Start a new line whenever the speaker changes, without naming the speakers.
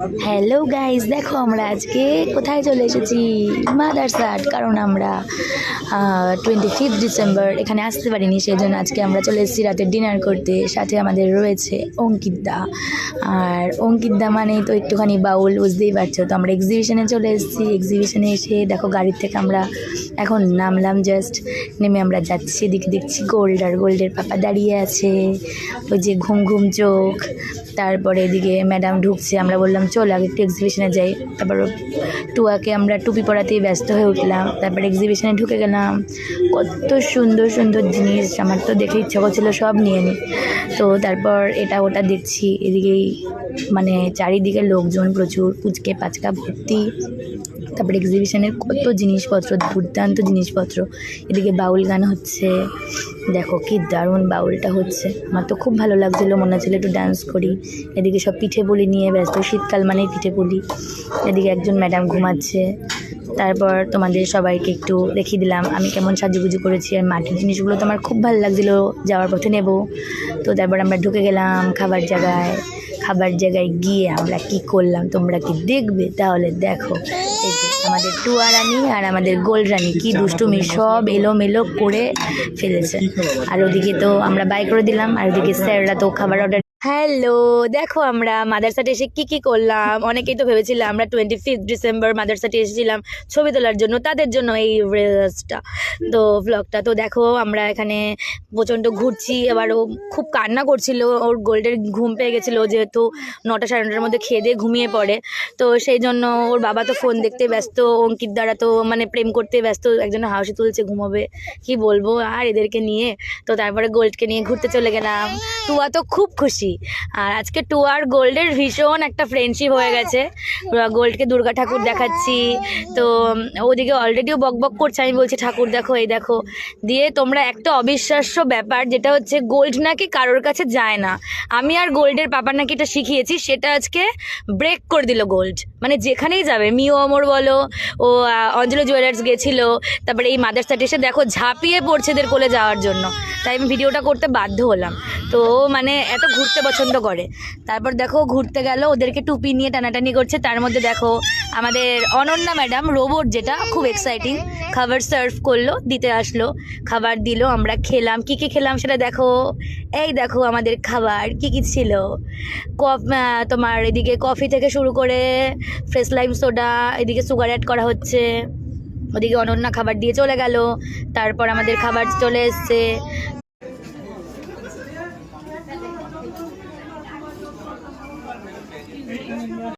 Hello guys, দেখো আমরা আজকে কোথায় চলে এসেছি, মাদারসাট। কারণ আমরা 25 ডিসেম্বর এখানে আসতে পারিনি, সেই জন্য আজকে আমরা চলে এসেছি রাতের ডিনার করতে। সাথে আমাদের রয়েছে অঙ্কিতদা, আর অঙ্কিতদা মানেই তো একটুখানি বাউল, বুঝতেই পারছো। তো আমরা এক্সিবিশনে চলে এসেছি। এক্সিবিশনে এসে দেখো গাড়ির থেকে আমরা এখন নামলাম, জাস্ট নেমে আমরা যাচ্ছি। এদিকে দেখছি গোল্ড, আর গোল্ডের পাপা দাঁড়িয়ে আছে, ওই যে ঘুম ঘুম চোখ। তারপরে এদিকে ম্যাডাম ঢুকছে, আমরা বললাম চল আগে একটু এক্সিবিশনে যাই। তারপর টুয়াকে আমরা টুপি পরাতেই ব্যস্ত হয়ে উঠলাম। তারপর এক্সিবিশনে ঢুকে গেলাম, কত সুন্দর সুন্দর জিনিস, আমার তো দেখে ইচ্ছা করছিল সব নিয়ে নিই। তো তারপর এটা ওটা দেখছি, এদিকেই মানে চারিদিকে লোকজন প্রচুর, পুচকে পাচকা ভর্তি। তারপরে এক্সিবিশনের কত জিনিসপত্র, দুর্দান্ত জিনিসপত্র। এদিকে বাউল গান হচ্ছে, দেখো কি দারুণ বাউলটা হচ্ছে, আমার তো খুব ভালো লাগছিলো, মনে হচ্ছিলো একটু ডান্স করি। এদিকে সব পিঠে পুলি নিয়ে ব্যস্ত, শীতকাল মানেই পিঠে পুলি। এদিকে একজন ম্যাডাম ঘুমাচ্ছে। তারপর তোমাদের সবাইকে একটু দেখিয়ে দিলাম আমি কেমন সাজুগুজু করেছি, আর মাটির জিনিসগুলো তো আমার খুব ভালো লাগছিলো, যাওয়ার পথে নেব। তো তারপর আমরা ঢুকে গেলাম খাবার জায়গায়। খাবার জায়গায় গিয়ে আমরা কি করলাম তোমরা কি দেখবে? তাহলে দেখো, এই যে আমাদের টুয়া রানী আর আমাদের গোল্ড রানী কি দুষ্টুমি সব এলোমেলো করে ফেলেছে। আর ওদিকে তো আমরা বাই করে দিলাম, আর ওদিকে স্যাররা তো খাবার অর্ডার। হ্যালো, দেখো আমরা মাদারসাটে এসে কি কি করলাম। অনেকেই তো ভেবেছিলাম আমরা 25 ডিসেম্বর মাদারসাটে এসেছিলাম ছবি তোলার জন্য, তাদের জন্য এই রিলসটা, তো ব্লগটা। তো দেখো আমরা এখানে প্রচণ্ড ঘুরছি। এবার ও খুব কান্না করছিল, ওর গোল্ডের ঘুম পেয়ে গেছিলো, যেহেতু 9টা সাড়ে 9টার মধ্যে খেয়ে দিয়ে ঘুমিয়ে পড়ে। তো সেই জন্য ওর বাবা তো ফোন দেখতে ব্যস্ত, অঙ্কিত দ্বারা তো মানে প্রেম করতে ব্যস্ত, একজনের হাউসে তুলছে, ঘুমাবে, কি বলবো আর এদেরকে নিয়ে। তো তারপরে গোল্ডকে নিয়ে ঘুরতে চলে গেলাম। টুয়া তো খুব খুশি, আর আজকে টুয়ার গোল্ডের ভীষণ একটা ফ্রেন্ডশিপ হয়ে গেছে। গোল্ডকে দুর্গা ঠাকুর দেখাচ্ছি, তো ওদিকে অলরেডিও বক বক করছে, আমি বলছি ঠাকুর দেখো, এই দেখো। দিয়ে তোমরা একটা অবিশ্বাস্য ব্যাপার, যেটা হচ্ছে গোল্ড নাকি কারোর কাছে যায় না, আমি আর গোল্ডের পাপার নাকি এটা শিখিয়েছি, সেটা আজকে ব্রেক করে দিল গোল্ড। মানে যেখানেই যাবে, মিও অমর বলো, ও অঞ্জলি জুয়েলার্স গেছিলো, তারপরে এই মাদারসাটে এসে দেখো ঝাঁপিয়ে পড়ছে এদের কোলে যাওয়ার জন্য, তাই আমি ভিডিওটা করতে বাধ্য হলাম। তো মানে এত ঘুরতে পছন্দ করে। তারপর দেখো ঘুরতে গেল, ওদেরকে টুপি নিয়ে টানাটানি করছে। তার মধ্যে দেখো আমাদের অনন্যা ম্যাডাম রোবট, যেটা খুব এক্সাইটিং, খাবার সার্ভ করলো, দিতে আসলো, খাবার দিল, আমরা খেলাম। কি কি খেলাম সেটা দেখো, এই দেখো আমাদের খাবার কি কি ছিল। তোমার এদিকে কফি থেকে শুরু করে ফ্রেশ লাইম সোডা, এদিকে সুগার অ্যাড করা হচ্ছে, ওদিকে অনন্যা খাবার দিয়ে চলে গেল। তারপর আমাদের খাবার চলে এসছে,